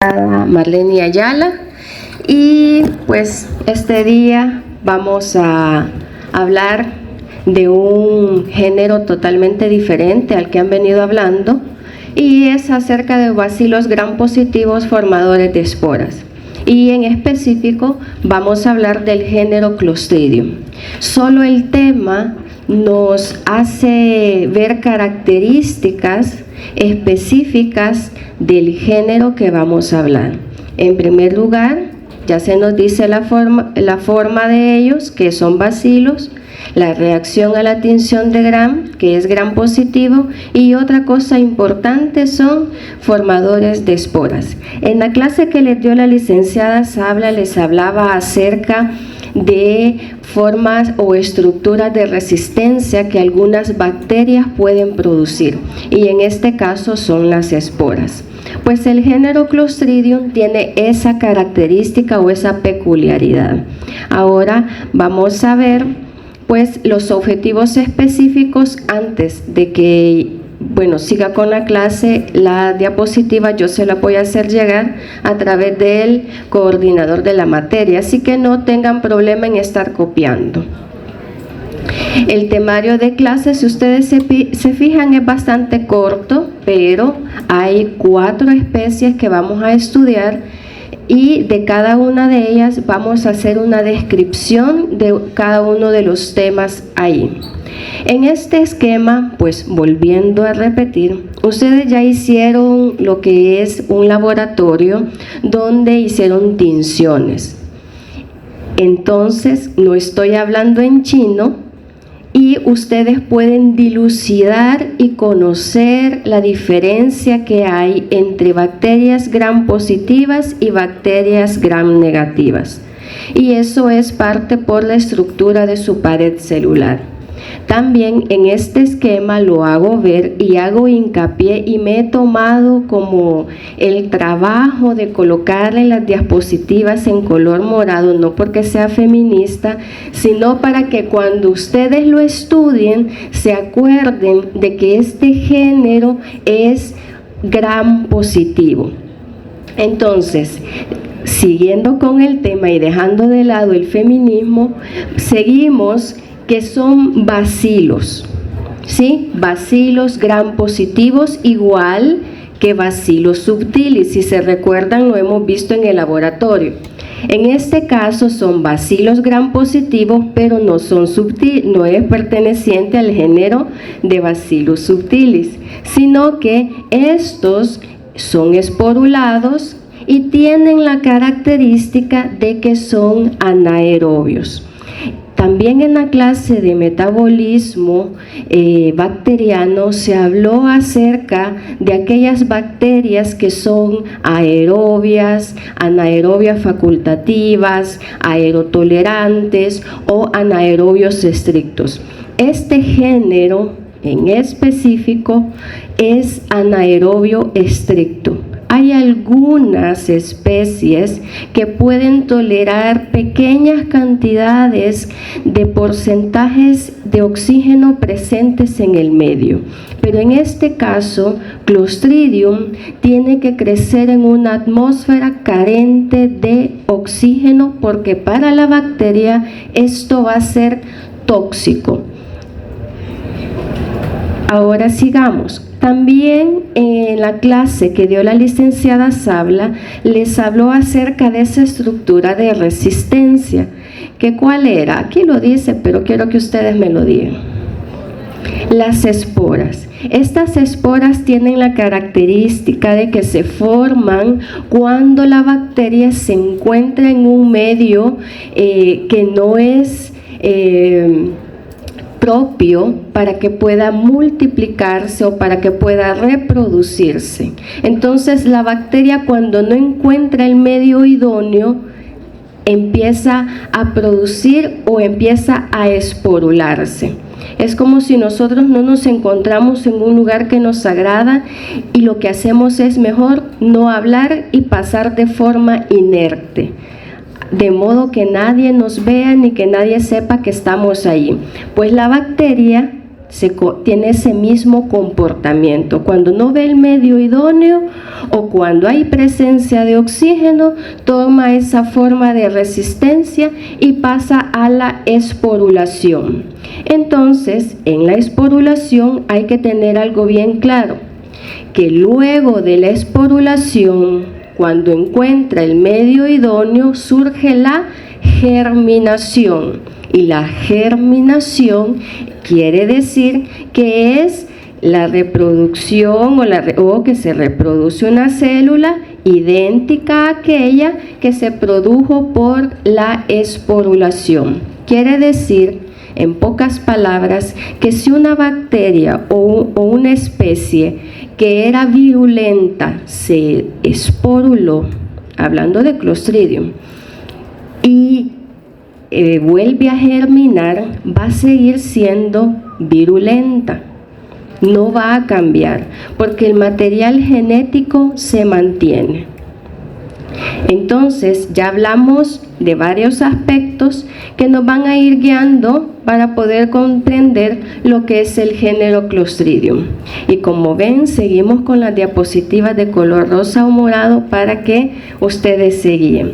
Marlene Ayala, y pues este día vamos a hablar de un género totalmente diferente al que han venido hablando, y es acerca de bacilos gram positivos formadores de esporas. Y en específico vamos a hablar del género Clostridium. Solo el tema nos hace ver características específicas del género que vamos a hablar. En primer lugar, ya se nos dice la forma de ellos, que son bacilos, la reacción a la tinción de Gram, que es gram positivo, y otra cosa importante son formadores de esporas. En la clase que les dio la licenciada Sabla, les hablaba acerca de formas o estructuras de resistencia que algunas bacterias pueden producir, y en este caso son las esporas. Pues el género Clostridium tiene esa característica o esa peculiaridad. Ahora vamos a ver pues los objetivos específicos. Antes de que siga con la clase, la diapositiva yo se la voy a hacer llegar a través del coordinador de la materia, así que no tengan problema en estar copiando. El temario de clase, si ustedes se fijan, es bastante corto, pero hay 4 especies que vamos a estudiar, y de cada una de ellas vamos a hacer una descripción de cada uno de los temas ahí. En este esquema, pues volviendo a repetir, ustedes ya hicieron lo que es un laboratorio donde hicieron tinciones. Entonces, no estoy hablando en chino, y ustedes pueden dilucidar y conocer la diferencia que hay entre bacterias gram positivas y bacterias gram negativas. Y eso es parte por la estructura de su pared celular. También en este esquema lo hago ver y hago hincapié, y me he tomado como el trabajo de colocarle las diapositivas en color morado, no porque sea feminista, sino para que cuando ustedes lo estudien se acuerden de que este género es gram positivo. Entonces, siguiendo con el tema y dejando de lado el feminismo, seguimos que son bacilos, ¿sí? Bacilos gram positivos, igual que bacilos subtilis. Si se recuerdan, lo hemos visto en el laboratorio. En este caso son bacilos gram positivos, pero no son subtilis, no es perteneciente al género de Bacillus subtilis, sino que estos son esporulados y tienen la característica de que son anaerobios. También en la clase de metabolismo bacteriano se habló acerca de aquellas bacterias que son aerobias, anaerobias facultativas, aerotolerantes o anaerobios estrictos. Este género en específico es anaerobio estricto. Hay algunas especies que pueden tolerar pequeñas cantidades de porcentajes de oxígeno presentes en el medio, pero en este caso Clostridium tiene que crecer en una atmósfera carente de oxígeno, porque para la bacteria esto va a ser tóxico. Ahora sigamos. También en la clase que dio la licenciada Sabla les habló acerca de esa estructura de resistencia. ¿Que cuál era? Aquí lo dice, pero quiero que ustedes me lo digan. Las esporas. Estas esporas tienen la característica de que se forman cuando la bacteria se encuentra en un medio que no es propio para que pueda multiplicarse o para que pueda reproducirse. Entonces la bacteria, cuando no encuentra el medio idóneo, empieza a producir o empieza a esporularse. Es como si nosotros no nos encontramos en un lugar que nos agrada, y lo que hacemos es mejor no hablar y pasar de forma inerte, de modo que nadie nos vea ni que nadie sepa que estamos ahí. Pues la bacteria tiene ese mismo comportamiento. Cuando no ve el medio idóneo o cuando hay presencia de oxígeno, toma esa forma de resistencia y pasa a la esporulación. Entonces, en la esporulación hay que tener algo bien claro, que luego de la esporulación, cuando encuentra el medio idóneo, surge la germinación. Y la germinación quiere decir que es la reproducción o que se reproduce una célula idéntica a aquella que se produjo por la esporulación. Quiere decir, en pocas palabras, que si una bacteria o una especie que era virulenta se esporuló, hablando de Clostridium, y vuelve a germinar, va a seguir siendo virulenta, no va a cambiar, porque el material genético se mantiene. Entonces, ya hablamos de varios aspectos que nos van a ir guiando para poder comprender lo que es el género Clostridium. Y como ven, seguimos con las diapositivas de color rosa o morado para que ustedes se guíen.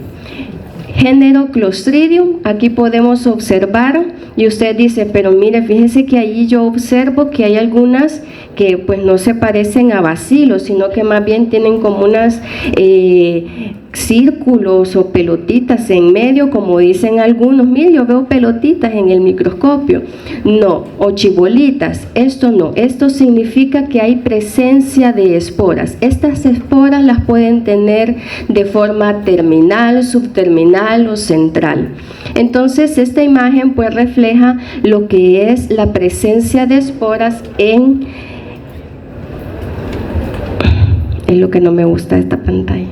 Género Clostridium, aquí podemos observar, y usted dice, pero mire, fíjese que allí yo observo que hay algunas que pues no se parecen a bacilos, sino que más bien tienen como unas círculos o pelotitas en medio, como dicen algunos. Mire, yo veo pelotitas en el microscopio. No, o chibolitas, esto no. Esto significa que hay presencia de esporas. Estas esporas las pueden tener de forma terminal, subterminal o central. Entonces, esta imagen pues refleja lo que es la presencia de esporas es lo que no me gusta de esta pantalla.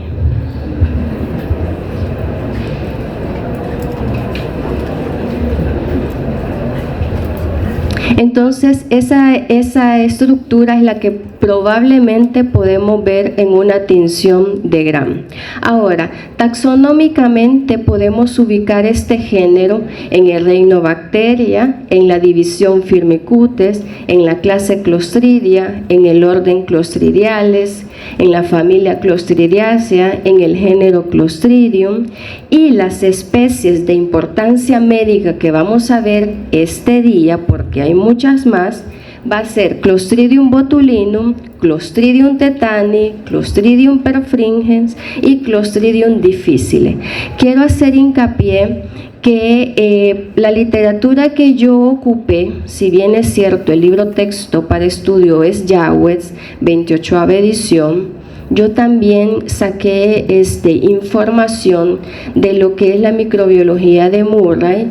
Entonces, esa estructura es la que probablemente podemos ver en una tinción de Gram. Ahora, taxonómicamente podemos ubicar este género en el reino Bacteria, en la división Firmicutes, en la clase Clostridia, en el orden Clostridiales, en la familia Clostridiacea, en el género Clostridium, y las especies de importancia médica que vamos a ver este día, porque hay muchas más, va a ser Clostridium botulinum, Clostridium tetani, Clostridium perfringens y Clostridium difficile. Quiero hacer hincapié que la literatura que yo ocupé, si bien es cierto el libro texto para estudio es Jawes, 28ª edición, yo también saqué información de lo que es la microbiología de Murray,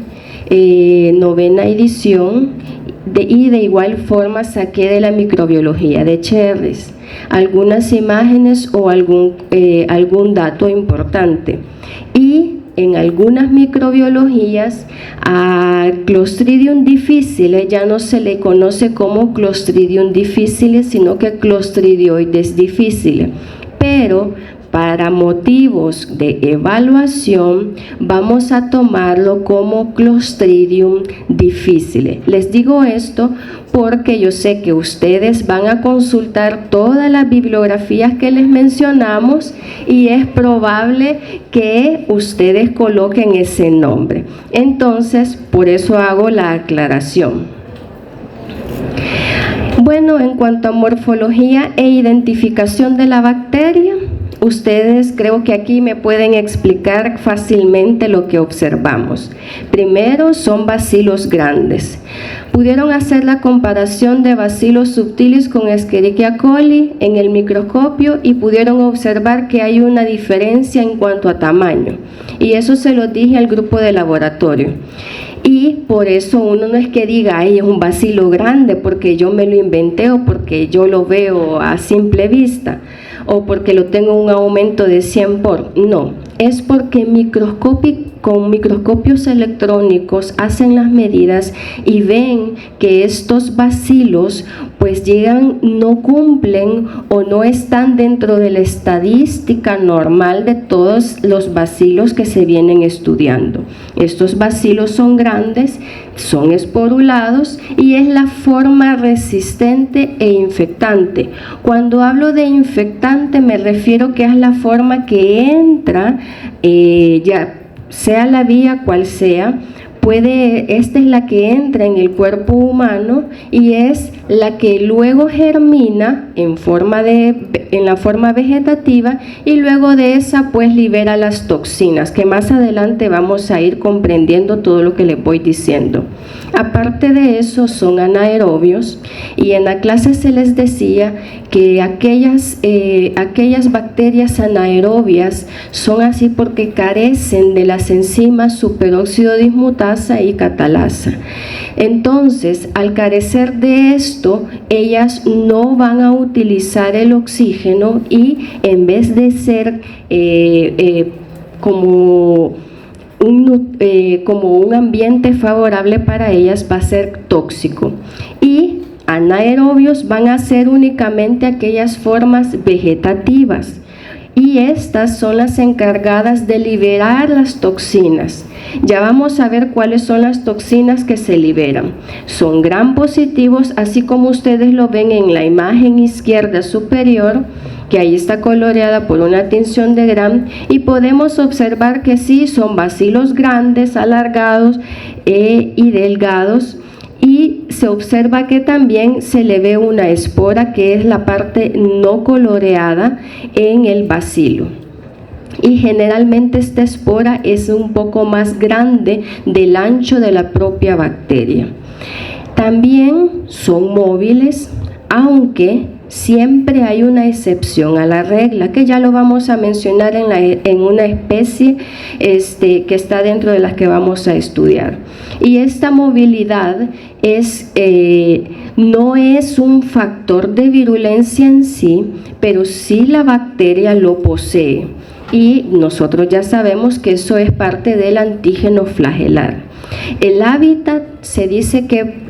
9ª edición, y de igual forma saqué de la microbiología de Cherries algunas imágenes o algún dato importante. Y en algunas microbiologías a Clostridium difficile ya no se le conoce como Clostridium difficile, sino que Clostridioides difficile. Pero para motivos de evaluación vamos a tomarlo como Clostridium difficile. Les digo esto porque yo sé que ustedes van a consultar todas las bibliografías que les mencionamos y es probable que ustedes coloquen ese nombre. Entonces, por eso hago la aclaración. Bueno, en cuanto a morfología e identificación de la bacteria, ustedes creo que aquí me pueden explicar fácilmente lo que observamos. Primero, son bacilos grandes. Pudieron hacer la comparación de Bacillus subtilis con Escherichia coli en el microscopio y pudieron observar que hay una diferencia en cuanto a tamaño. Y eso se lo dije al grupo de laboratorio. Y por eso uno no es que diga, ay, es un bacilo grande porque yo me lo inventé o porque yo lo veo a simple vista o porque lo tengo un aumento de 100 por. No, es porque con microscopios electrónicos hacen las medidas y ven que estos bacilos pues no cumplen o no están dentro de la estadística normal de todos los bacilos que se vienen estudiando. Estos bacilos son grandes, son esporulados y es la forma resistente e infectante. Cuando hablo de infectante me refiero que es la forma que entra, ya sea la vía cual sea, esta es la que entra en el cuerpo humano y es la que luego germina en la forma vegetativa y luego de esa pues libera las toxinas, que más adelante vamos a ir comprendiendo todo lo que les voy diciendo. Aparte de eso son anaerobios y en la clase se les decía que aquellas bacterias anaerobias son así porque carecen de las enzimas superóxido dismutasa y catalasa. Entonces, al carecer de esto, ellas no van a utilizar el oxígeno y en vez de ser como un ambiente favorable para ellas, va a ser tóxico. Y anaerobios van a ser únicamente aquellas formas vegetativas y estas son las encargadas de liberar las toxinas. Ya vamos a ver cuáles son las toxinas que se liberan. Son gram positivos, así como ustedes lo ven en la imagen izquierda superior, que ahí está coloreada por una tinción de gram, y podemos observar que sí, son bacilos grandes, alargados y delgados, y se observa que también se le ve una espora, que es la parte no coloreada en el bacilo. Y generalmente esta espora es un poco más grande del ancho de la propia bacteria. También son móviles, aunque siempre hay una excepción a la regla, que ya lo vamos a mencionar en una especie que está dentro de las que vamos a estudiar. Y esta movilidad no es un factor de virulencia en sí, pero sí la bacteria lo posee. Y nosotros ya sabemos que eso es parte del antígeno flagelar. El hábitat se dice que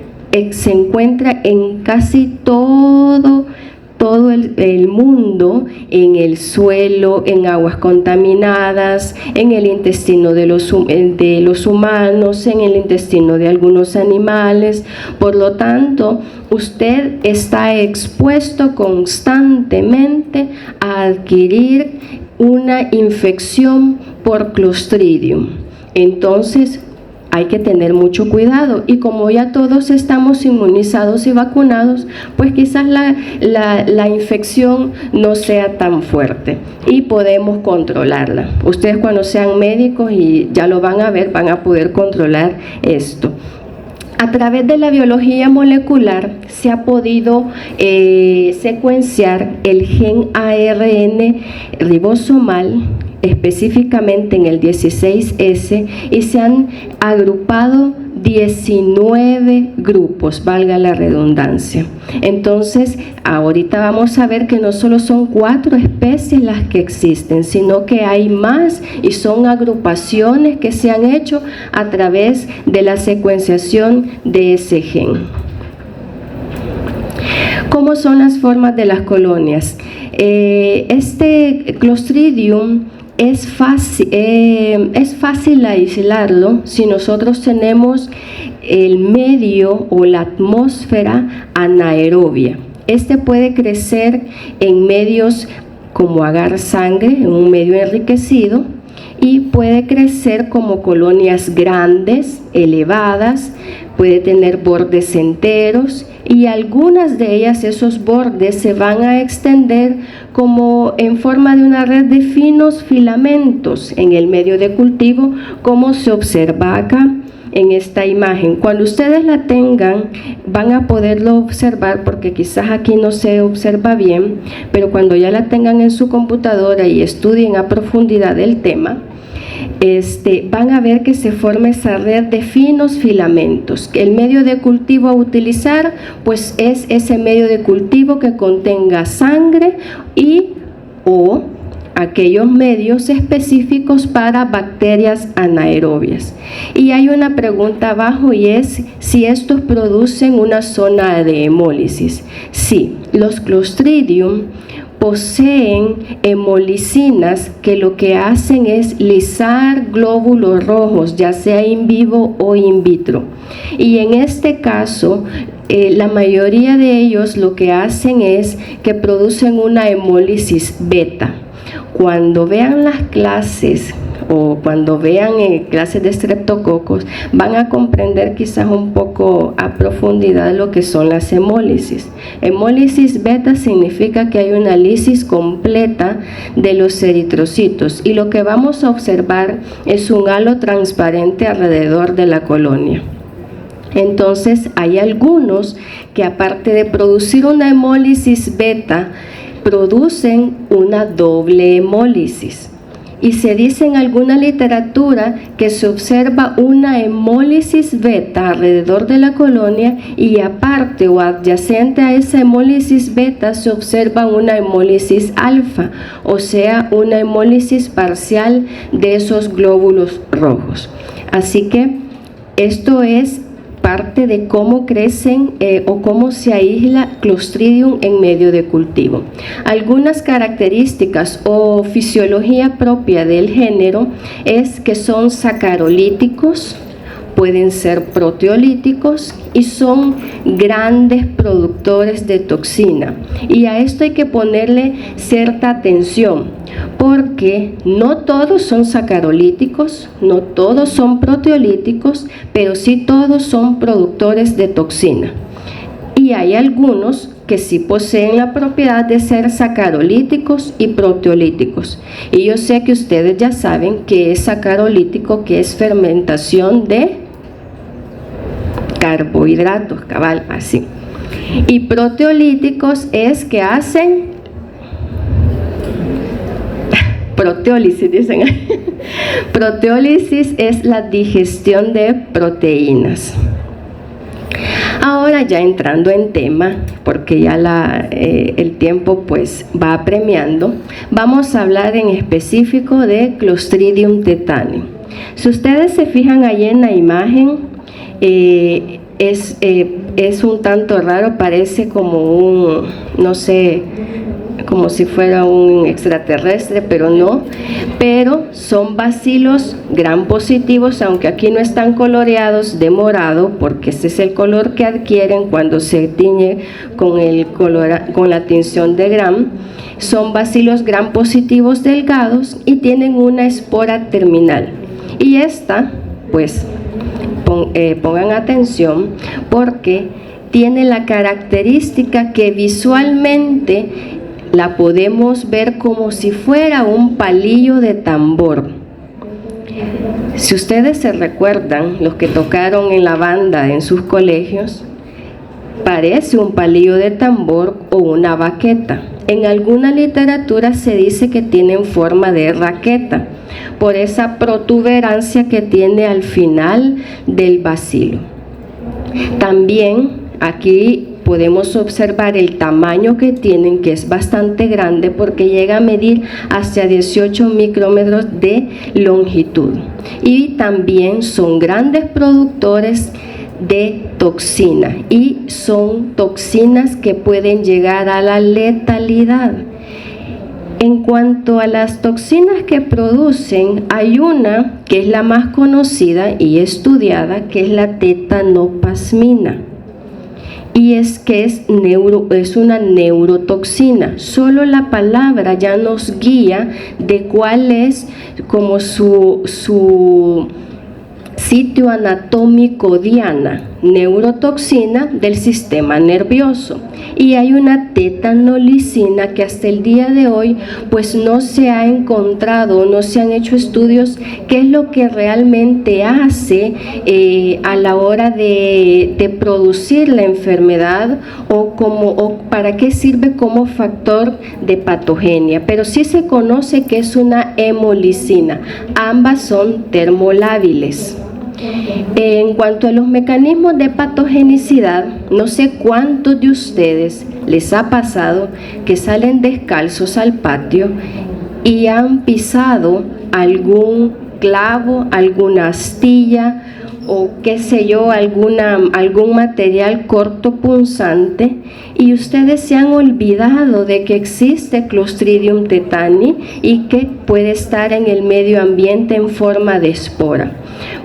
se encuentra en casi todo el mundo, en el suelo, en aguas contaminadas, en el intestino de los humanos, en el intestino de algunos animales. Por lo tanto, usted está expuesto constantemente a adquirir una infección por Clostridium. Entonces, hay que tener mucho cuidado, y como ya todos estamos inmunizados y vacunados, pues quizás la infección no sea tan fuerte y podemos controlarla. Ustedes cuando sean médicos, y ya lo van a ver, van a poder controlar esto. A través de la biología molecular se ha podido secuenciar el gen ARN ribosomal, específicamente en el 16S, y se han agrupado 19 grupos, valga la redundancia. Entonces, ahorita vamos a ver que no solo son 4 especies las que existen, sino que hay más, y son agrupaciones que se han hecho a través de la secuenciación de ese gen. ¿Cómo son las formas de las colonias? Este Clostridium es fácil aislarlo si nosotros tenemos el medio o la atmósfera anaerobia. Este puede crecer en medios como agar sangre, en un medio enriquecido, y puede crecer como colonias grandes, elevadas, puede tener bordes enteros, y algunas de ellas, esos bordes, se van a extender como en forma de una red de finos filamentos en el medio de cultivo, como se observa acá en esta imagen. Cuando ustedes la tengan, van a poderlo observar, porque quizás aquí no se observa bien, pero cuando ya la tengan en su computadora y estudien a profundidad el tema, van a ver que se forma esa red de finos filamentos. El medio de cultivo a utilizar, pues es ese medio de cultivo que contenga sangre o aquellos medios específicos para bacterias anaerobias. Y hay una pregunta abajo y es si estos producen una zona de hemólisis. Sí, los Clostridium poseen hemolicinas que lo que hacen es lisar glóbulos rojos, ya sea in vivo o in vitro. Y en este caso, la mayoría de ellos lo que hacen es que producen una hemólisis beta. Cuando vean las clases o cuando vean clases de estreptococos, van a comprender quizás un poco a profundidad lo que son las hemólisis. Hemólisis beta significa que hay una lisis completa de los eritrocitos y lo que vamos a observar es un halo transparente alrededor de la colonia. Entonces hay algunos que aparte de producir una hemólisis beta, producen una doble hemólisis. Y se dice en alguna literatura que se observa una hemólisis beta alrededor de la colonia y aparte o adyacente a esa hemólisis beta se observa una hemólisis alfa, o sea, una hemólisis parcial de esos glóbulos rojos. Así que esto es parte de cómo crecen o cómo se aísla Clostridium en medio de cultivo. Algunas características o fisiología propia del género es que son sacarolíticos, pueden ser proteolíticos y son grandes productores de toxina. Y a esto hay que ponerle cierta atención, porque no todos son sacarolíticos, no todos son proteolíticos, pero sí todos son productores de toxina. Y hay algunos que sí poseen la propiedad de ser sacarolíticos y proteolíticos. Y yo sé que ustedes ya saben que es sacarolítico, que es fermentación de carbohidratos, cabal, así. Y proteolíticos es que hacen proteólisis, dicen. Proteólisis es la digestión de proteínas. Ahora ya entrando en tema, porque ya el tiempo pues va apremiando, vamos a hablar en específico de Clostridium tetani. Si ustedes se fijan ahí en la imagen, es un tanto raro, parece como un, no sé, como si fuera un extraterrestre, pero no, pero son bacilos gram positivos, aunque aquí no están coloreados de morado, porque ese es el color que adquieren cuando se tiñe con la tinción de gram. Son bacilos gram positivos delgados y tienen una espora terminal. Y esta, pues, pongan atención, porque tiene la característica que visualmente la podemos ver como si fuera un palillo de tambor. Si ustedes se recuerdan, los que tocaron en la banda en sus colegios, parece un palillo de tambor o una baqueta. En alguna literatura se dice que tienen forma de raqueta, por esa protuberancia que tiene al final del bacilo. También aquí podemos observar el tamaño que tienen, que es bastante grande porque llega a medir hasta 18 micrómetros de longitud. Y también son grandes productores de toxina y son toxinas que pueden llegar a la letalidad. En cuanto a las toxinas que producen, hay una que es la más conocida y estudiada, que es la tetanoplasmina. Y es que es una neurotoxina. Solo la palabra ya nos guía de cuál es como su sitio anatómico diana, neurotoxina del sistema nervioso. Y hay una tetanolicina que hasta el día de hoy pues no se ha encontrado, no se han hecho estudios qué es lo que realmente hace a la hora de producir la enfermedad o para qué sirve como factor de patogenia, pero sí se conoce que es una hemolicina. Ambas son termolábiles. En cuanto a los mecanismos de patogenicidad, no sé cuántos de ustedes les ha pasado que salen descalzos al patio y han pisado algún clavo, alguna astilla o qué sé yo, algún material cortopunzante, y ustedes se han olvidado de que existe Clostridium tetani y que puede estar en el medio ambiente en forma de espora.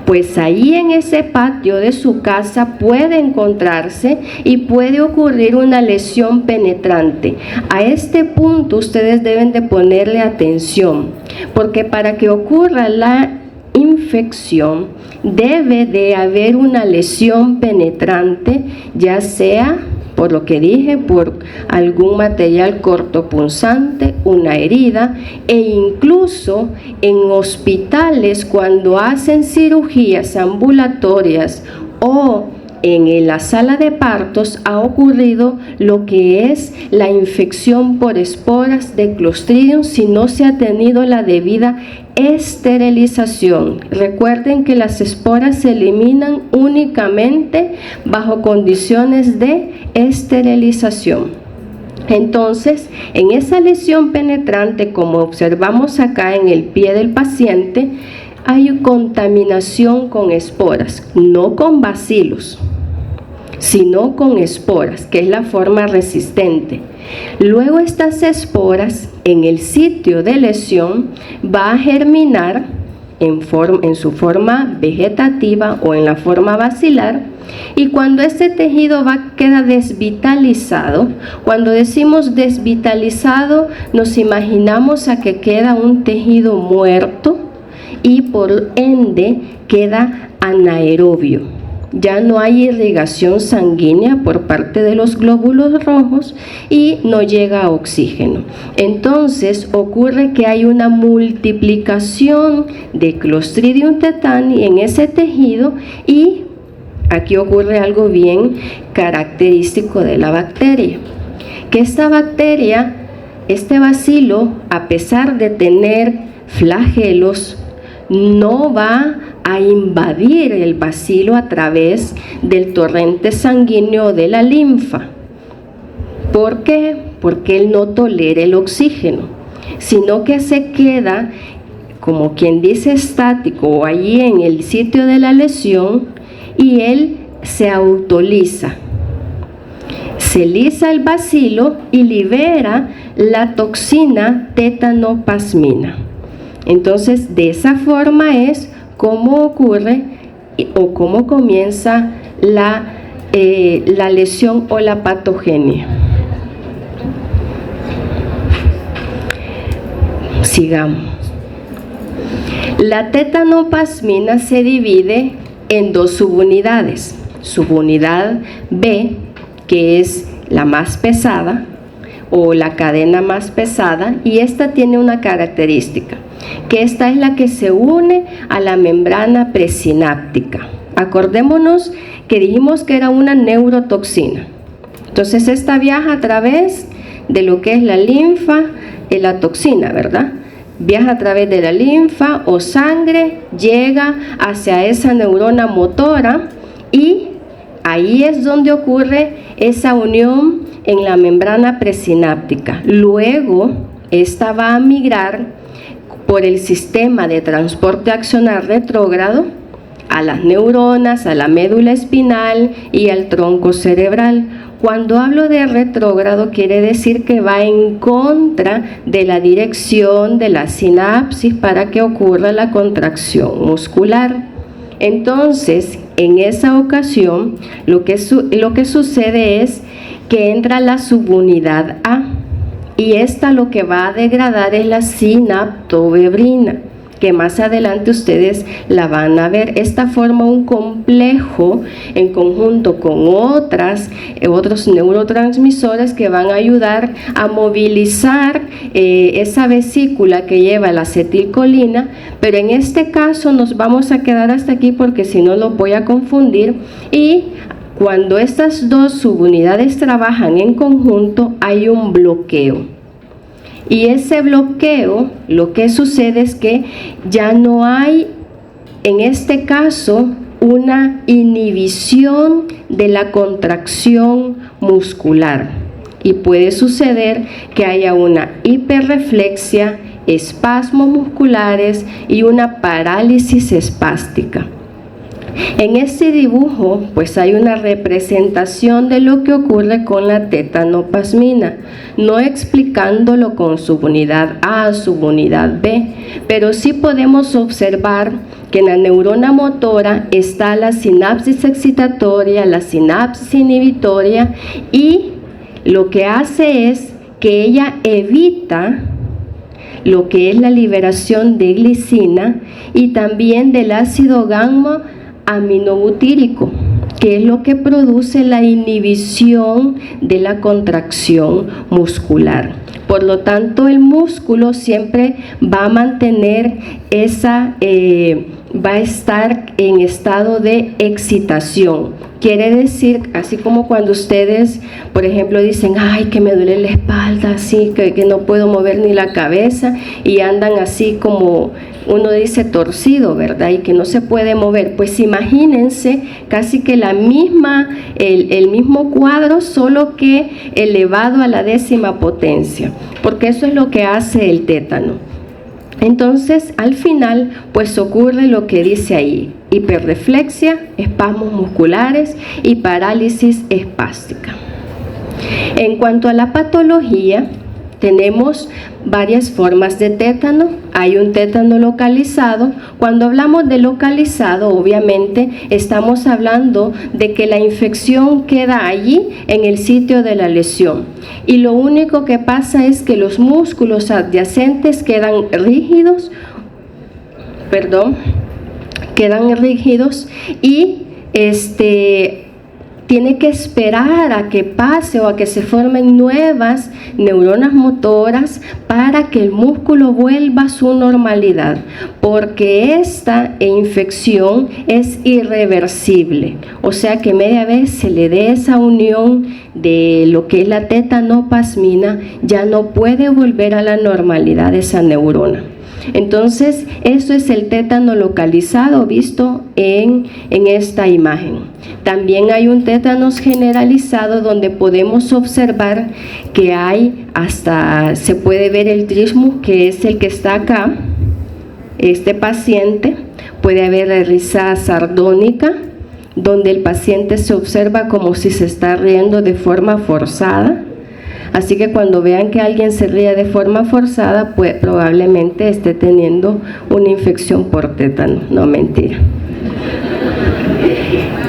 Pues ahí en ese patio de su casa puede encontrarse y puede ocurrir una lesión penetrante. A este punto ustedes deben de ponerle atención, porque para que ocurra la infección debe de haber una lesión penetrante, ya sea por lo que dije, por algún material cortopunzante, una herida, e incluso en hospitales cuando hacen cirugías ambulatorias o en la sala de partos ha ocurrido lo que es la infección por esporas de Clostridium si no se ha tenido la debida esterilización. Recuerden que las esporas se eliminan únicamente bajo condiciones de esterilización. Entonces, en esa lesión penetrante, como observamos acá en el pie del paciente, hay contaminación con esporas, no con bacilos, sino con esporas, que es la forma resistente. Luego estas esporas en el sitio de lesión va a germinar en su forma vegetativa o en la forma bacilar, y cuando este tejido queda desvitalizado, cuando decimos desvitalizado nos imaginamos a que queda un tejido muerto y por ende queda anaerobio. Ya no hay irrigación sanguínea por parte de los glóbulos rojos y no llega oxígeno. Entonces ocurre que hay una multiplicación de Clostridium tetani en ese tejido, y aquí ocurre algo bien característico de la bacteria, que esta bacteria, este bacilo, a pesar de tener flagelos, no va a invadir el bacilo a través del torrente sanguíneo de la linfa. ¿Por qué? Porque él no tolera el oxígeno, sino que se queda, como quien dice, estático allí en el sitio de la lesión, y él se autoliza. Se lisa el bacilo y libera la toxina tetanoplasmina. Entonces, de esa forma es como ocurre o cómo comienza la lesión o la patogenia. Sigamos. La tetanoplasmina se divide en dos subunidades. Subunidad B, que es la más pesada o la cadena más pesada, y esta tiene una característica, que esta es la que se une a la membrana presináptica. Acordémonos que dijimos que era una neurotoxina. Entonces esta viaja a través de lo que es la linfa, la toxina, ¿verdad? Viaja a través de la linfa o sangre, llega hacia esa neurona motora, y ahí es donde ocurre esa unión en la membrana presináptica. Luego esta va a migrar por el sistema de transporte axonar retrógrado a las neuronas, a la médula espinal y al tronco cerebral. Cuando hablo de retrógrado, quiere decir que va en contra de la dirección de la sinapsis para que ocurra la contracción muscular. Entonces, en esa ocasión, lo que sucede es que entra la subunidad A, y esta lo que va a degradar es la sinaptobebrina, que más adelante ustedes la van a ver. Esta forma un complejo en conjunto con otros neurotransmisores que van a ayudar a movilizar esa vesícula que lleva la acetilcolina, pero en este caso nos vamos a quedar hasta aquí porque si no lo voy a confundir. Y cuando estas dos subunidades trabajan en conjunto hay un bloqueo, y ese bloqueo lo que sucede es que ya no hay, en este caso, una inhibición de la contracción muscular, y puede suceder que haya una hiperreflexia espasmos musculares y una parálisis espástica. En este dibujo pues hay una representación de lo que ocurre con la tetanoplasmina, no explicándolo con subunidad A, subunidad B, pero sí podemos observar que en la neurona motora está la sinapsis excitatoria, la sinapsis inhibitoria, y lo que hace es que ella evita lo que es la liberación de glicina y también del ácido gamma aminobutírico, que es lo que produce la inhibición de la contracción muscular. Por lo tanto, el músculo siempre va a mantener va a estar en estado de excitación. Quiere decir, así como cuando ustedes, por ejemplo, dicen, ay, que me duele la espalda, así, que no puedo mover ni la cabeza, y andan así como uno dice torcido, ¿verdad? Y que no se puede mover. Pues imagínense casi que el mismo cuadro, solo que elevado a la 10ª potencia, porque eso es lo que hace el tétano. Entonces, al final, pues ocurre lo que dice ahí: hiperreflexia, espasmos musculares y parálisis espástica. En cuanto a la patología, tenemos varias formas de tétano. Hay un tétano localizado. Cuando hablamos de localizado, obviamente estamos hablando de que la infección queda allí en el sitio de la lesión, y lo único que pasa es que los músculos adyacentes quedan rígidos y tiene que esperar a que pase o a que se formen nuevas neuronas motoras para que el músculo vuelva a su normalidad, porque esta infección es irreversible. O sea que media vez se le dé esa unión de lo que es la tetanoplasmina, ya no puede volver a la normalidad esa neurona. Entonces, eso es el tétano localizado visto en esta imagen. También hay un tétanos generalizado donde podemos observar que se puede ver el trismus, que es el que está acá, este paciente. Puede haber risa sardónica, donde el paciente se observa como si se está riendo de forma forzada. Así que cuando vean que alguien se ríe de forma forzada, pues probablemente esté teniendo una infección por tétano. No, mentira.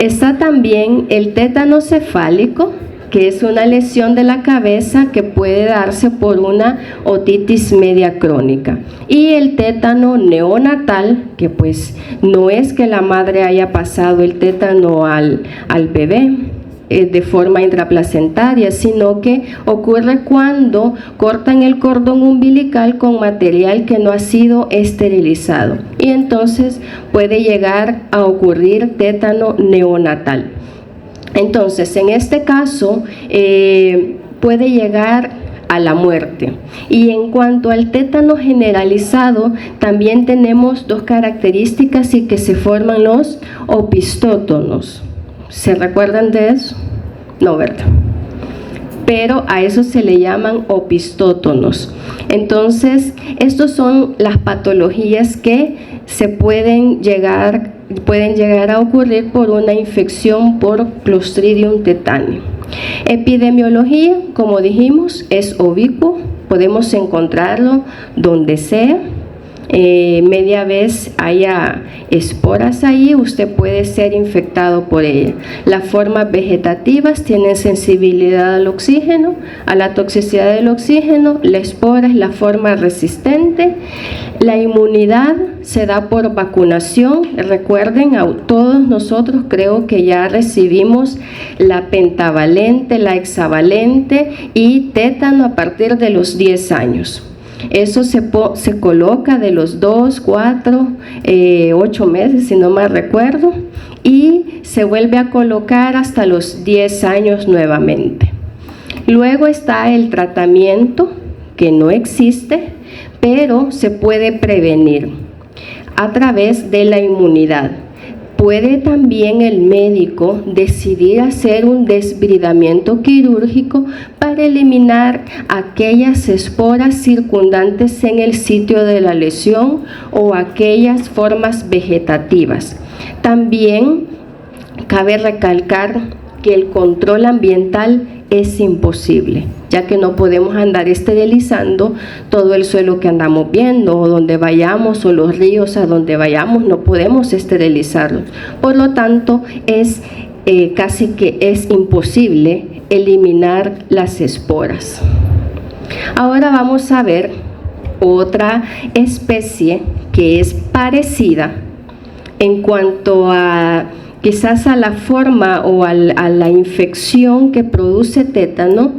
Está también el tétano cefálico, que es una lesión de la cabeza que puede darse por una otitis media crónica. Y el tétano neonatal, que pues no es que la madre haya pasado el tétano al bebé de forma intraplacentaria, sino que ocurre cuando cortan el cordón umbilical con material que no ha sido esterilizado, y entonces puede llegar a ocurrir tétano neonatal. Entonces, en este caso puede llegar a la muerte. Y en cuanto al tétano generalizado, también tenemos dos características, y que se forman los opistótonos. ¿Se recuerdan de eso? No, ¿verdad? Pero a eso se le llaman opistótonos. Entonces, estas son las patologías que pueden llegar a ocurrir por una infección por Clostridium tetani. Epidemiología, como dijimos, es ubicuo, podemos encontrarlo donde sea. Media vez haya esporas ahí, usted puede ser infectado por ella. Las formas vegetativas tienen sensibilidad al oxígeno, a la toxicidad del oxígeno. La espora es la forma resistente. La inmunidad se da por vacunación. Recuerden, a todos nosotros creo que ya recibimos la pentavalente, la hexavalente y tétano a partir de los 10 años. Eso se coloca de los 2, 4, 8 meses, si no mal recuerdo, y se vuelve a colocar hasta los 10 años nuevamente. Luego está el tratamiento, que no existe, pero se puede prevenir a través de la inmunidad. Puede también el médico decidir hacer un desbridamiento quirúrgico para eliminar aquellas esporas circundantes en el sitio de la lesión o aquellas formas vegetativas. También cabe recalcar que el control ambiental es imposible, ya que no podemos andar esterilizando todo el suelo que andamos viendo o donde vayamos, o los ríos a donde vayamos, no podemos esterilizarlos. Por lo tanto, es casi que es imposible eliminar las esporas. Ahora vamos a ver otra especie que es parecida en cuanto a quizás a la forma o a la infección que produce tétano,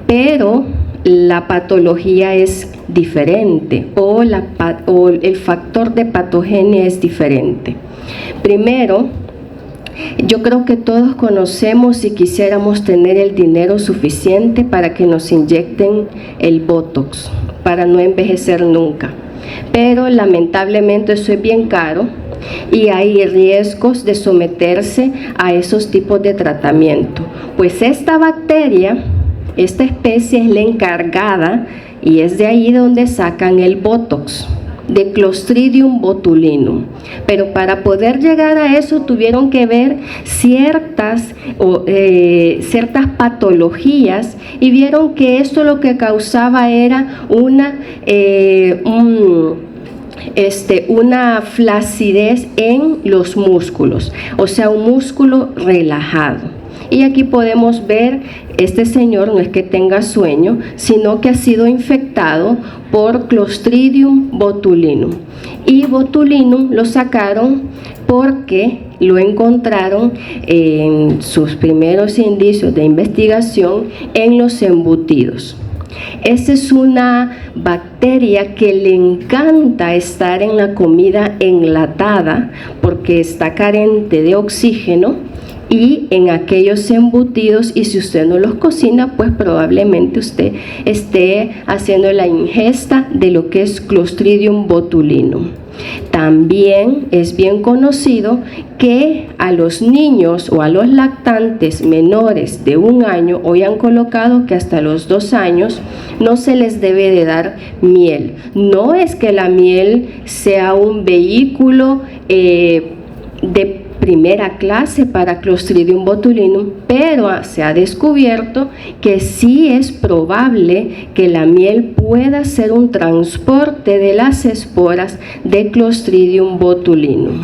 pero la patología es diferente o el factor de patogenia es diferente. Primero, yo creo que todos conocemos y quisiéramos tener el dinero suficiente para que nos inyecten el Botox, para no envejecer nunca. Pero lamentablemente eso es bien caro y hay riesgos de someterse a esos tipos de tratamiento. Pues esta bacteria, esta especie es la encargada y es de ahí donde sacan el Botox, de Clostridium botulinum. Pero para poder llegar a eso tuvieron que ver ciertas patologías y vieron que esto lo que causaba era una flacidez en los músculos, o sea, un músculo relajado. Y aquí podemos ver, este señor no es que tenga sueño, sino que ha sido infectado por Clostridium botulinum. Y botulinum lo sacaron porque lo encontraron en sus primeros indicios de investigación en los embutidos. Esa es una bacteria que le encanta estar en la comida enlatada porque está carente de oxígeno y en aquellos embutidos, y si usted no los cocina, pues probablemente usted esté haciendo la ingesta de lo que es Clostridium botulinum. También es bien conocido que a los niños o a los lactantes menores de 1 año, hoy han colocado que hasta los 2 años, no se les debe de dar miel. No es que la miel sea un vehículo de primera clase para Clostridium botulinum, pero se ha descubierto que sí es probable que la miel pueda ser un transporte de las esporas de Clostridium botulinum.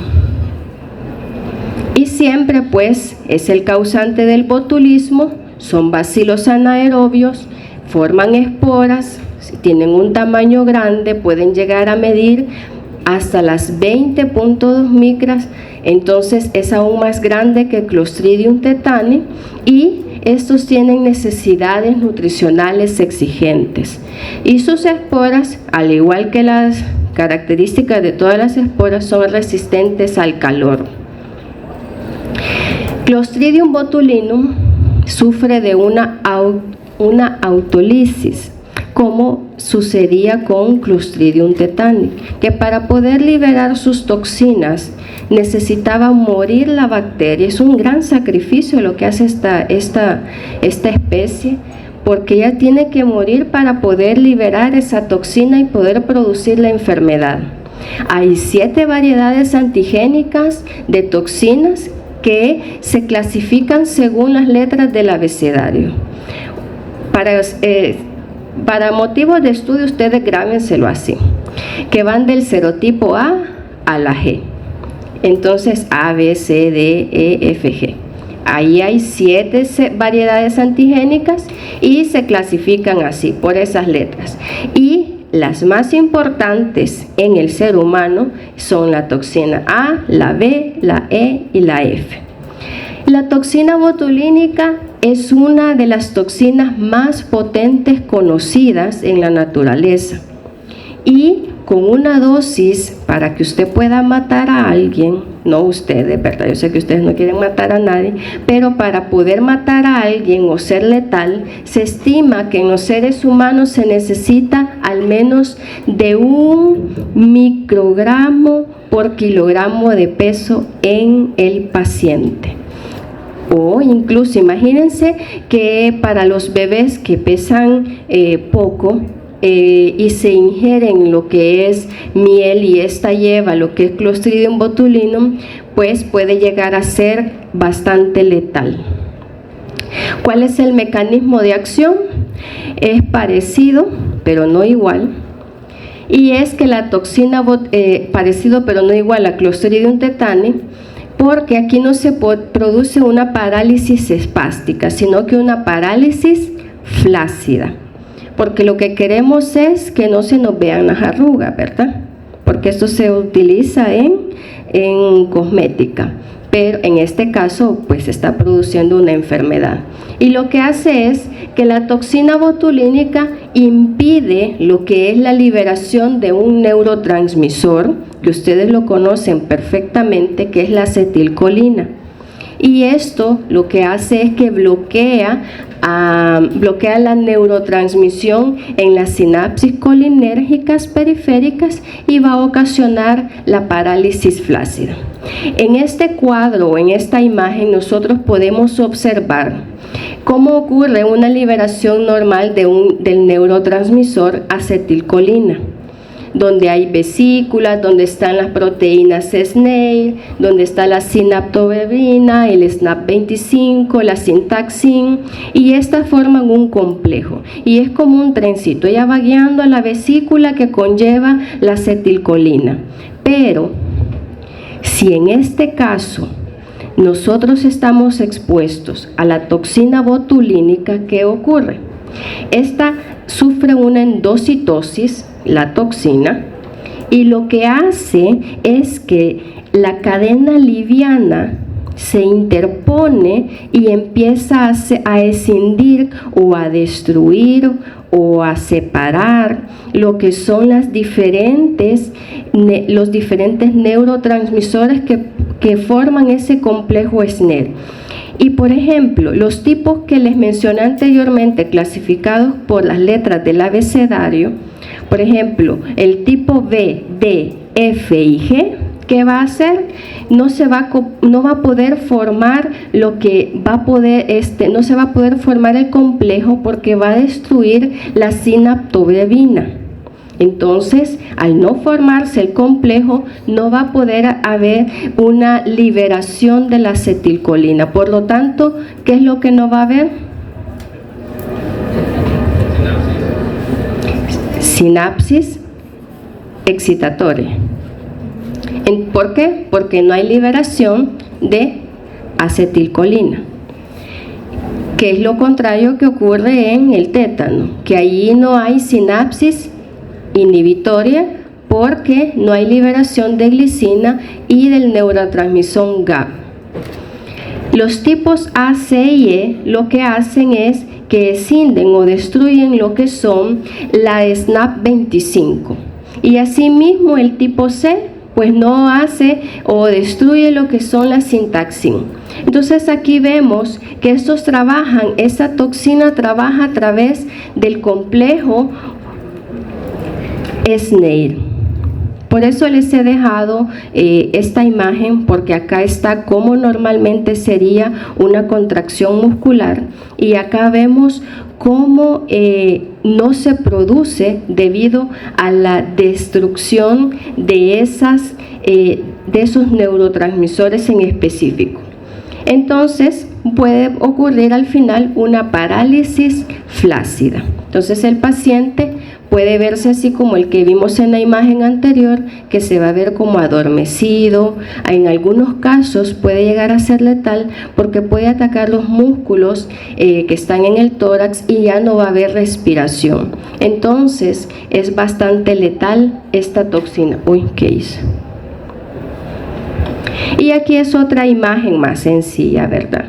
Y siempre pues es el causante del botulismo, son bacilos anaerobios, forman esporas, si tienen un tamaño grande pueden llegar a medir hasta las 20.2 micras, entonces es aún más grande que Clostridium tetani y estos tienen necesidades nutricionales exigentes y sus esporas, al igual que las características de todas las esporas, son resistentes al calor. Clostridium botulinum sufre de una autólisis, como sucedía con Clostridium tetani, que para poder liberar sus toxinas necesitaba morir la bacteria. Es un gran sacrificio lo que hace esta especie, porque ella tiene que morir para poder liberar esa toxina y poder producir la enfermedad. Hay 7 variedades antigénicas de toxinas que se clasifican según las letras del abecedario. Para motivos de estudio ustedes grábenselo así, que van del serotipo A a la G. Entonces A, B, C, D, E, F, G. Ahí hay 7 variedades antigénicas y se clasifican así, por esas letras. Y las más importantes en el ser humano son la toxina A, la B, la E y la F. La toxina botulínica es una de las toxinas más potentes conocidas en la naturaleza y con una dosis para que usted pueda matar a alguien, no ustedes, ¿verdad? Yo sé que ustedes no quieren matar a nadie, pero para poder matar a alguien o ser letal, se estima que en los seres humanos se necesita al menos de 1 microgramo por kilogramo de peso en el paciente. O incluso imagínense que para los bebés que pesan poco, y se ingieren lo que es miel y esta lleva lo que es Clostridium botulinum, pues puede llegar a ser bastante letal. ¿Cuál es el mecanismo de acción? Es parecido, pero no igual. Y es que la toxina, parecido pero no igual a Clostridium tetani, porque aquí no se produce una parálisis espástica, sino que una parálisis flácida. Porque lo que queremos es que no se nos vean las arrugas, ¿verdad? Porque esto se utiliza en cosmética, pero en este caso pues se está produciendo una enfermedad. Y lo que hace es que la toxina botulínica impide lo que es la liberación de un neurotransmisor, que ustedes lo conocen perfectamente, que es la acetilcolina. Y esto lo que hace es que bloquea la neurotransmisión en las sinapsis colinérgicas periféricas y va a ocasionar la parálisis flácida. En este cuadro o en esta imagen nosotros podemos observar cómo ocurre una liberación normal del neurotransmisor acetilcolina, donde hay vesículas, donde están las proteínas SNAIL, donde está la sinaptobebina, el SNAP25, la sintaxin, y estas forman un complejo, y es como un trencito, ella va guiando a la vesícula que conlleva la acetilcolina. Pero si en este caso nosotros estamos expuestos a la toxina botulínica, ¿qué ocurre? Esta sufre una endocitosis, la toxina, y lo que hace es que la cadena liviana se interpone y empieza a escindir o a destruir o a separar lo que son los diferentes neurotransmisores que forman ese complejo SNER. Y por ejemplo, los tipos que les mencioné anteriormente, clasificados por las letras del abecedario, por ejemplo, el tipo B, D, F y G, ¿qué va a hacer? No va a poder formar lo que va a poder, no se va a poder formar el complejo porque va a destruir la sinaptobebina. Entonces, al no formarse el complejo, no va a poder haber una liberación de la acetilcolina. Por lo tanto, ¿qué es lo que no va a haber? Sinapsis excitatoria. ¿Por qué? Porque no hay liberación de acetilcolina, que es lo contrario que ocurre en el tétano, que allí no hay sinapsis inhibitoria porque no hay liberación de glicina y del neurotransmisor GABA. Los tipos A, C y E lo que hacen es que escinden o destruyen lo que son la SNAP25, y asimismo el tipo C pues no hace o destruye lo que son las sintaxin. Entonces aquí vemos que esa toxina trabaja a través del complejo SNAIL. Por eso les he dejado esta imagen, porque acá está cómo normalmente sería una contracción muscular, y acá vemos cómo no se produce debido a la destrucción de esos neurotransmisores en específico. Entonces puede ocurrir al final una parálisis flácida. Entonces el paciente puede verse así como el que vimos en la imagen anterior, que se va a ver como adormecido. En algunos casos puede llegar a ser letal porque puede atacar los músculos que están en el tórax y ya no va a haber respiración. Entonces es bastante letal esta toxina. Uy, ¿qué hice? Y aquí es otra imagen más sencilla, ¿verdad?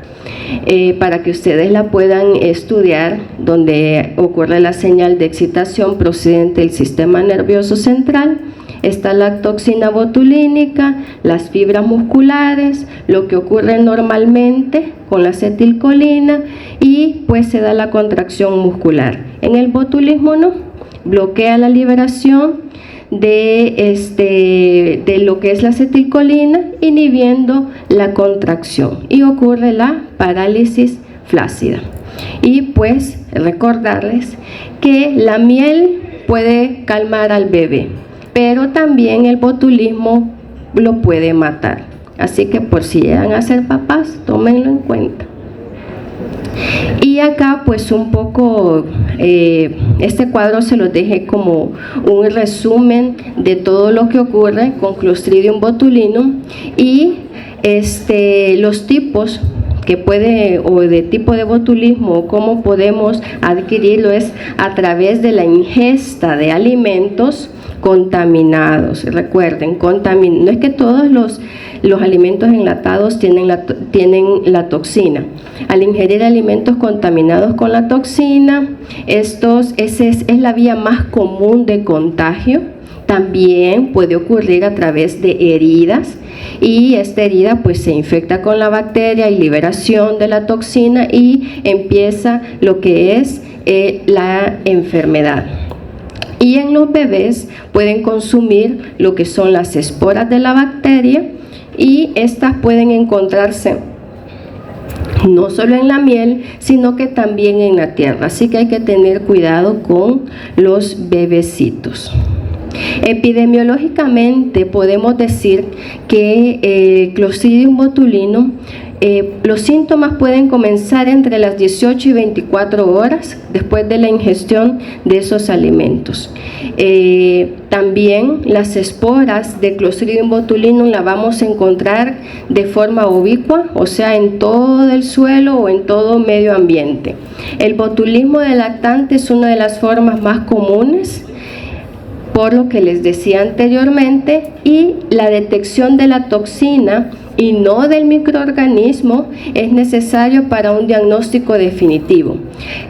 Para que ustedes la puedan estudiar, donde ocurre la señal de excitación procedente del sistema nervioso central. Está la toxina botulínica, las fibras musculares, lo que ocurre normalmente con la acetilcolina, y pues se da la contracción muscular. En el botulismo no, bloquea la liberación de lo que es la acetilcolina, inhibiendo la contracción, y ocurre la parálisis flácida. Y pues recordarles que la miel puede calmar al bebé, pero también el botulismo lo puede matar. Así que por si llegan a ser papás, tómenlo en cuenta. Y acá pues un poco, este cuadro se los dejé como un resumen de todo lo que ocurre con Clostridium botulinum, y los tipos que puede, o de tipo de botulismo, cómo podemos adquirirlo, es a través de la ingesta de alimentos contaminados. Recuerden, no es que todos los alimentos enlatados tienen la toxina. Al ingerir alimentos contaminados con la toxina, esa es la vía más común de contagio. También puede ocurrir a través de heridas, y esta herida pues se infecta con la bacteria y liberación de la toxina, y empieza lo que es la enfermedad. Y en los bebés pueden consumir lo que son las esporas de la bacteria, y estas pueden encontrarse no solo en la miel, sino que también en la tierra. Así que hay que tener cuidado con los bebecitos. Epidemiológicamente podemos decir que el Clostridium botulinum, los síntomas pueden comenzar entre las 18 y 24 horas después de la ingestión de esos alimentos. También las esporas de Clostridium botulinum la vamos a encontrar de forma ubicua, o sea, en todo el suelo o en todo medio ambiente. El botulismo del lactante es una de las formas más comunes, por lo que les decía anteriormente, y la detección de la toxina y no del microorganismo es necesario para un diagnóstico definitivo.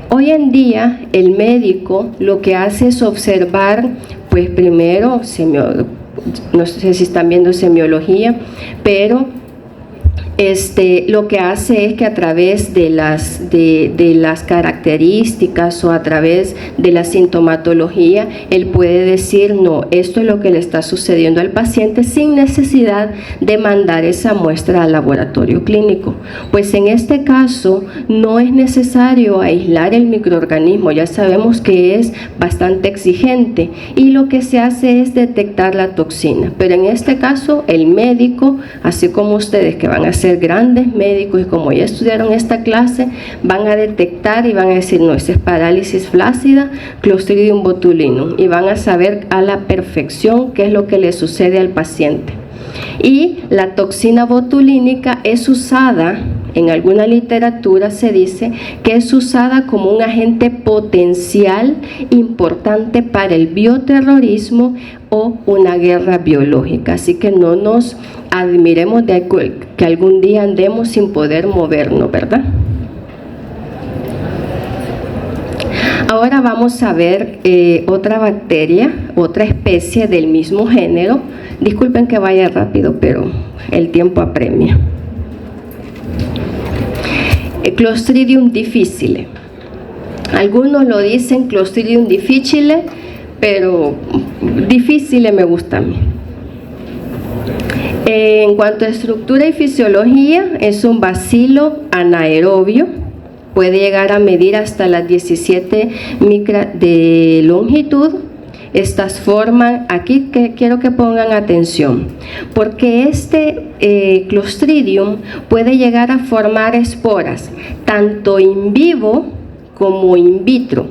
Hoy en día el médico lo que hace es observar, pues primero, no sé si están viendo semiología, pero lo que hace es que a través de las características o a través de la sintomatología, él puede decir, no, esto es lo que le está sucediendo al paciente, sin necesidad de mandar esa muestra al laboratorio clínico. Pues en este caso no es necesario aislar el microorganismo, ya sabemos que es bastante exigente, y lo que se hace es detectar la toxina. Pero en este caso el médico, así como ustedes que van a ser grandes médicos y como ya estudiaron esta clase, van a detectar y van a decir, no, esta es parálisis flácida, Clostridium botulinum, y van a saber a la perfección qué es lo que le sucede al paciente. Y la toxina botulínica es usada, en alguna literatura se dice que es usada como un agente potencial importante para el bioterrorismo o una guerra biológica. Así que no nos admiremos de que algún día andemos sin poder movernos, ¿verdad? Ahora vamos a ver otra bacteria, otra especie del mismo género. Disculpen que vaya rápido, pero el tiempo apremia. Clostridium difficile. Algunos lo dicen Clostridium difficile, pero difícil me gusta a mí. En cuanto a estructura y fisiología, es un bacilo anaerobio, puede llegar a medir hasta las 17 micras de longitud. Estas forman, aquí que quiero que pongan atención, porque Clostridium puede llegar a formar esporas, tanto in vivo como in vitro.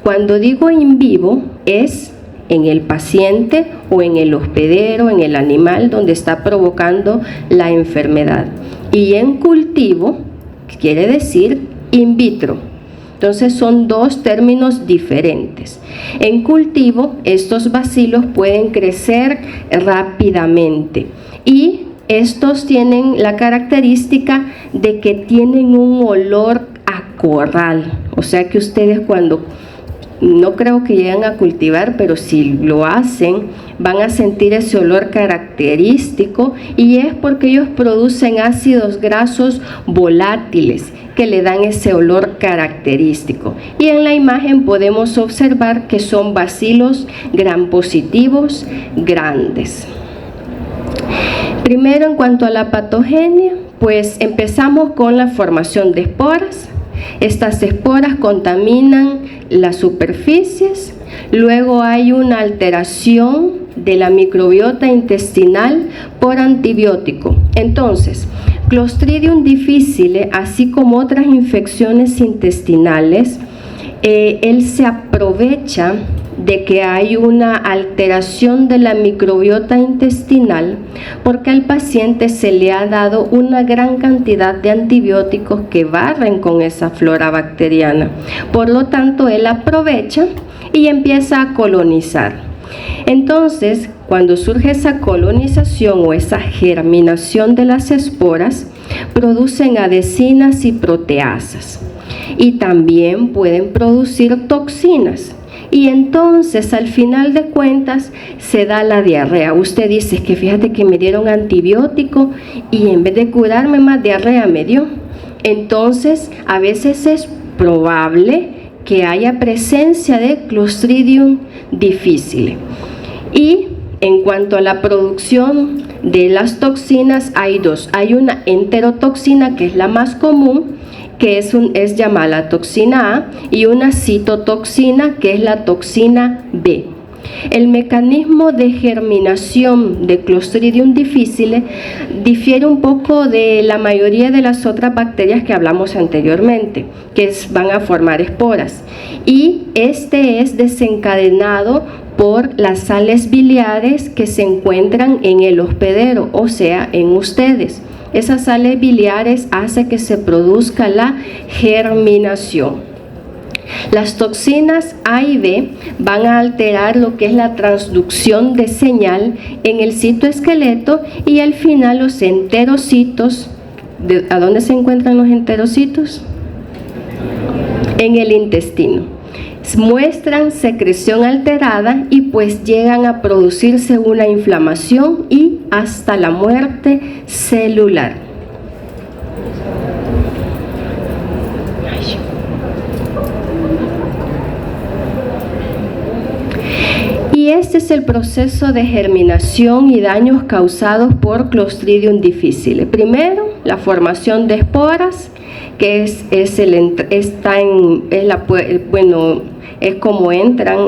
Cuando digo in vivo es en el paciente o en el hospedero, en el animal donde está provocando la enfermedad. Y en cultivo quiere decir in vitro. Entonces son dos términos diferentes. En cultivo estos bacilos pueden crecer rápidamente y estos tienen la característica de que tienen un olor a corral, o sea que ustedes cuando, no creo que lleguen a cultivar, pero si lo hacen, van a sentir ese olor característico, y es porque ellos producen ácidos grasos volátiles que le dan ese olor característico. Y en la imagen podemos observar que son bacilos gram positivos grandes. Primero, en cuanto a la patogenia, pues empezamos con la formación de esporas. Estas esporas contaminan las superficies, luego hay una alteración de la microbiota intestinal por antibiótico. Entonces, Clostridium difficile, así como otras infecciones intestinales, él se aprovecha de que hay una alteración de la microbiota intestinal porque al paciente se le ha dado una gran cantidad de antibióticos que barren con esa flora bacteriana. Por lo tanto, él aprovecha y empieza a colonizar. Entonces, cuando surge esa colonización o esa germinación de las esporas, producen adhesinas y proteasas, y también pueden producir toxinas. Y entonces, al final de cuentas, se da la diarrea. Usted dice que fíjate que me dieron antibiótico y en vez de curarme, más diarrea me dio. Entonces, a veces es probable que haya presencia de Clostridium difficile. Y en cuanto a la producción de las toxinas, hay dos. Hay una enterotoxina, que es la más común, que es llamada la toxina A, y una citotoxina, que es la toxina B. El mecanismo de germinación de Clostridium difficile difiere un poco de la mayoría de las otras bacterias que hablamos anteriormente, que van a formar esporas, y este es desencadenado por las sales biliares que se encuentran en el hospedero, o sea, en ustedes. Esas sales biliares hacen que se produzca la germinación. Las toxinas A y B van a alterar lo que es la transducción de señal en el citoesqueleto, y al final los enterocitos, ¿a dónde se encuentran los enterocitos? En el intestino. Muestran secreción alterada y pues llegan a producirse una inflamación y hasta la muerte celular. Y este es el proceso de germinación y daños causados por Clostridium difficile. Primero, la formación de esporas, que es como entran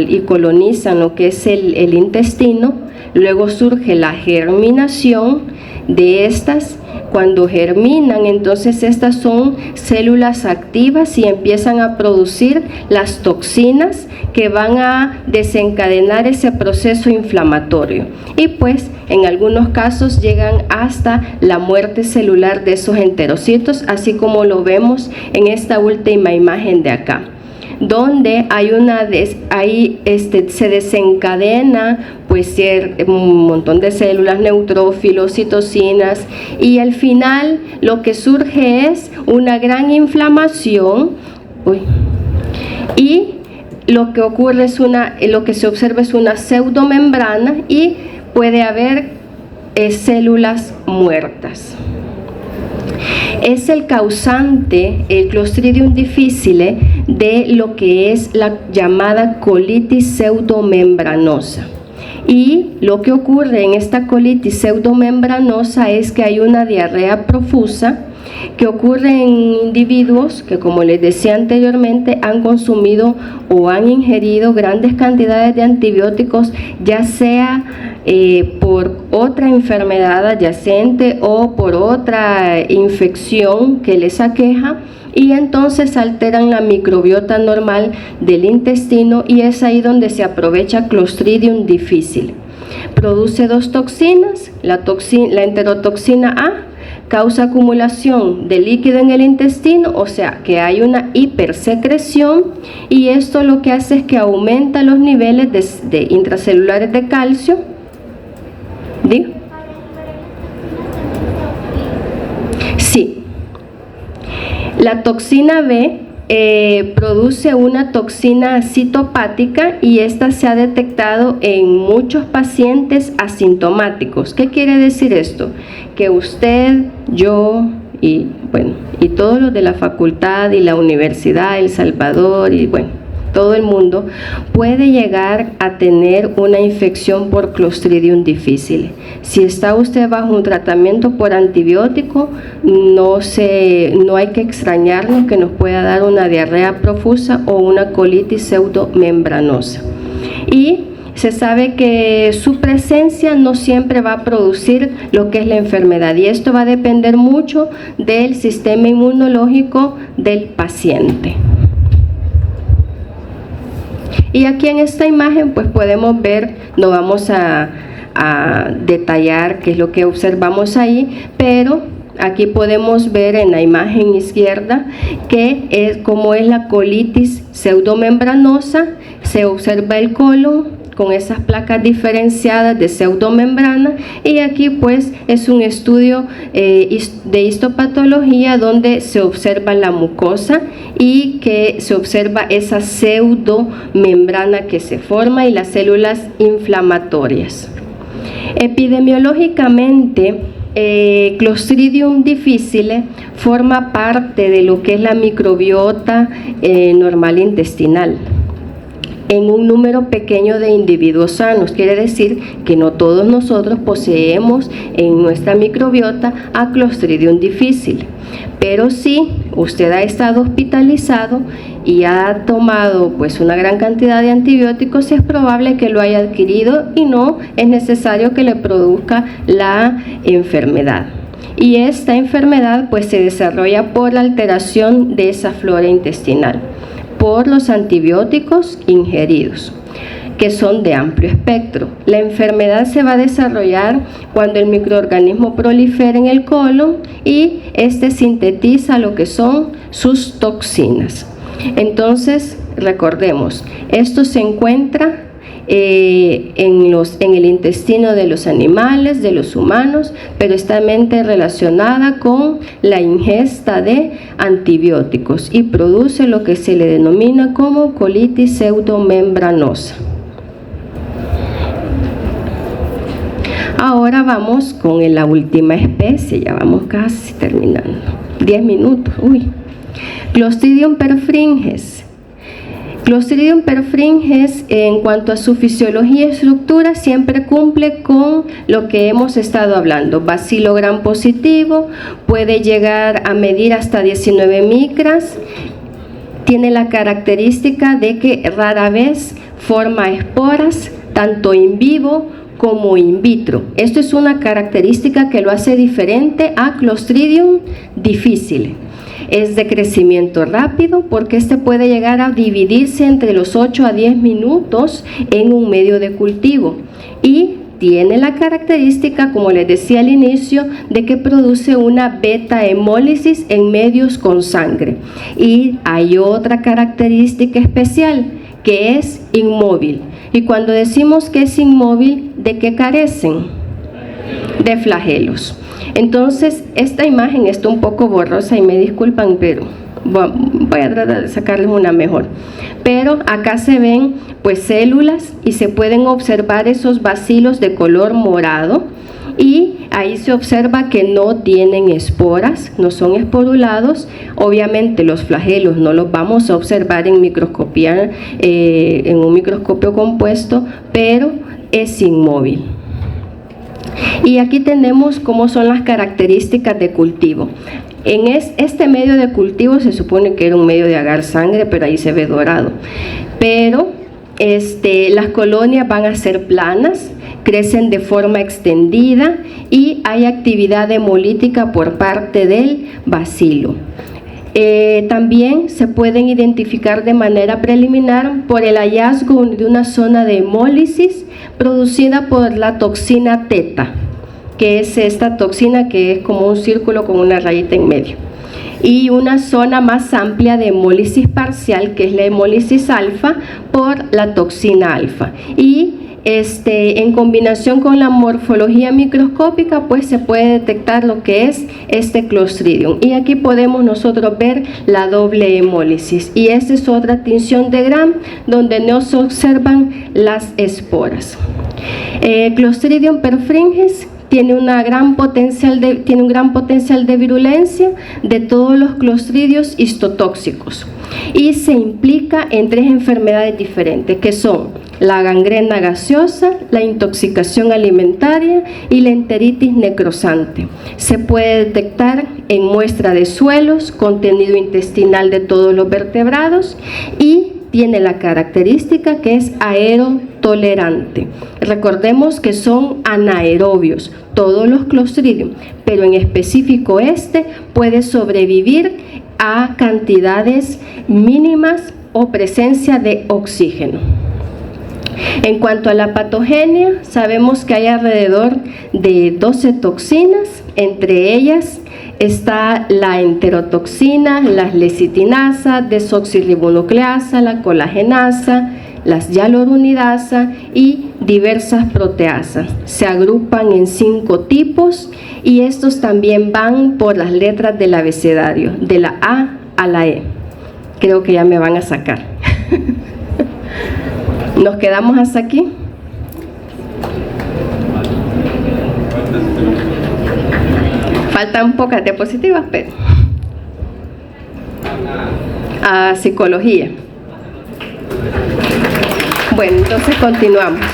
y colonizan lo que es el intestino. Luego surge la germinación de estas. Cuando germinan, entonces estas son células activas y empiezan a producir las toxinas que van a desencadenar ese proceso inflamatorio. Y pues en algunos casos llegan hasta la muerte celular de esos enterocitos, así como lo vemos en esta última imagen de acá, donde se desencadena pues un montón de células, neutrófilos, citocinas, y al final lo que surge es una gran inflamación. Y lo que ocurre lo que se observa es una pseudomembrana y puede haber células muertas. Es el causante, el Clostridium difficile, de lo que es la llamada colitis pseudomembranosa. Y lo que ocurre en esta colitis pseudomembranosa es que hay una diarrea profusa que ocurre en individuos que, como les decía anteriormente, han consumido o han ingerido grandes cantidades de antibióticos, ya sea por otra enfermedad adyacente o por otra infección que les aqueja, y entonces alteran la microbiota normal del intestino, y es ahí donde se aprovecha Clostridium difficile. Produce dos toxinas, la enterotoxina A causa acumulación de líquido en el intestino, o sea que hay una hipersecreción, y esto lo que hace es que aumenta los niveles de intracelulares de calcio. La toxina B produce una toxina citopática y esta se ha detectado en muchos pacientes asintomáticos. ¿Qué quiere decir esto? Que usted, yo y todos los de la facultad y la universidad, El Salvador y todo el mundo puede llegar a tener una infección por Clostridium difficile. Si está usted bajo un tratamiento por antibiótico, no hay que extrañarnos que nos pueda dar una diarrea profusa o una colitis pseudomembranosa. Y se sabe que su presencia no siempre va a producir lo que es la enfermedad, y esto va a depender mucho del sistema inmunológico del paciente. Y aquí en esta imagen pues podemos ver, no vamos a detallar qué es lo que observamos ahí, pero aquí podemos ver en la imagen izquierda que es como es la colitis pseudomembranosa. Se observa el colon con esas placas diferenciadas de pseudomembrana, y aquí pues es un estudio de histopatología donde se observa la mucosa y que se observa esa pseudomembrana que se forma y las células inflamatorias. Epidemiológicamente, Clostridium difficile forma parte de lo que es la microbiota normal intestinal en un número pequeño de individuos sanos. Quiere decir que no todos nosotros poseemos en nuestra microbiota a Clostridium difficile, pero si usted ha estado hospitalizado y ha tomado pues una gran cantidad de antibióticos, es probable que lo haya adquirido y no es necesario que le produzca la enfermedad. Y esta enfermedad pues se desarrolla por la alteración de esa flora intestinal, por los antibióticos ingeridos, que son de amplio espectro. La enfermedad se va a desarrollar cuando el microorganismo prolifera en el colon y este sintetiza lo que son sus toxinas. Entonces, recordemos, esto se encuentra en el intestino de los animales, de los humanos, pero está relacionada con la ingesta de antibióticos y produce lo que se le denomina como colitis pseudomembranosa. Ahora vamos con la última especie, ya vamos casi terminando, 10 minutos. Clostridium perfringens. Clostridium perfringens, en cuanto a su fisiología y estructura, siempre cumple con lo que hemos estado hablando. Bacilo gram positivo, puede llegar a medir hasta 19 micras, tiene la característica de que rara vez forma esporas, tanto in vivo como in vitro. Esto es una característica que lo hace diferente a Clostridium difficile. Es de crecimiento rápido porque este puede llegar a dividirse entre los 8 a 10 minutos en un medio de cultivo, y tiene la característica, como les decía al inicio, de que produce una beta hemólisis en medios con sangre. Y hay otra característica especial, que es inmóvil. Y cuando decimos que es inmóvil, ¿de qué carecen? De flagelos. Entonces, esta imagen está un poco borrosa y me disculpan, pero voy a tratar de sacarles una mejor. Pero acá se ven pues células y se pueden observar esos bacilos de color morado, y ahí se observa que no tienen esporas, no son esporulados. Obviamente los flagelos no los vamos a observar en microscopía, en un microscopio compuesto, pero es inmóvil. Y aquí tenemos cómo son las características de cultivo. En este medio de cultivo se supone que era un medio de agar sangre, pero ahí se ve dorado. Pero las colonias van a ser planas, crecen de forma extendida y hay actividad hemolítica por parte del bacilo. También se pueden identificar de manera preliminar por el hallazgo de una zona de hemólisis producida por la toxina teta, que es esta toxina que es como un círculo con una rayita en medio, y una zona más amplia de hemólisis parcial, que es la hemólisis alfa por la toxina alfa. Y en combinación con la morfología microscópica, pues se puede detectar lo que es este Clostridium. Y aquí podemos nosotros ver la doble hemólisis. Y esta es otra tinción de Gram, donde no se observan las esporas. Clostridium perfringens tiene un gran potencial de virulencia de todos los clostridios histotóxicos y se implica en 3 enfermedades diferentes, que son la gangrena gaseosa, la intoxicación alimentaria y la enteritis necrosante. Se puede detectar en muestra de suelos, contenido intestinal de todos los vertebrados y tiene la característica que es aerotolerante. Recordemos que son anaerobios todos los Clostridium, pero en específico este puede sobrevivir a cantidades mínimas o presencia de oxígeno. En cuanto a la patogenia, sabemos que hay alrededor de 12 toxinas, entre ellas está la enterotoxina, la lecitinasa, desoxirribonucleasa, la colagenasa, las hialuronidasa y diversas proteasas. Se agrupan en 5 tipos y estos también van por las letras del abecedario, de la A a la E. Creo que ya me van a sacar. ¿Nos quedamos hasta aquí? Faltan pocas diapositivas, pero a psicología. Bueno, entonces continuamos.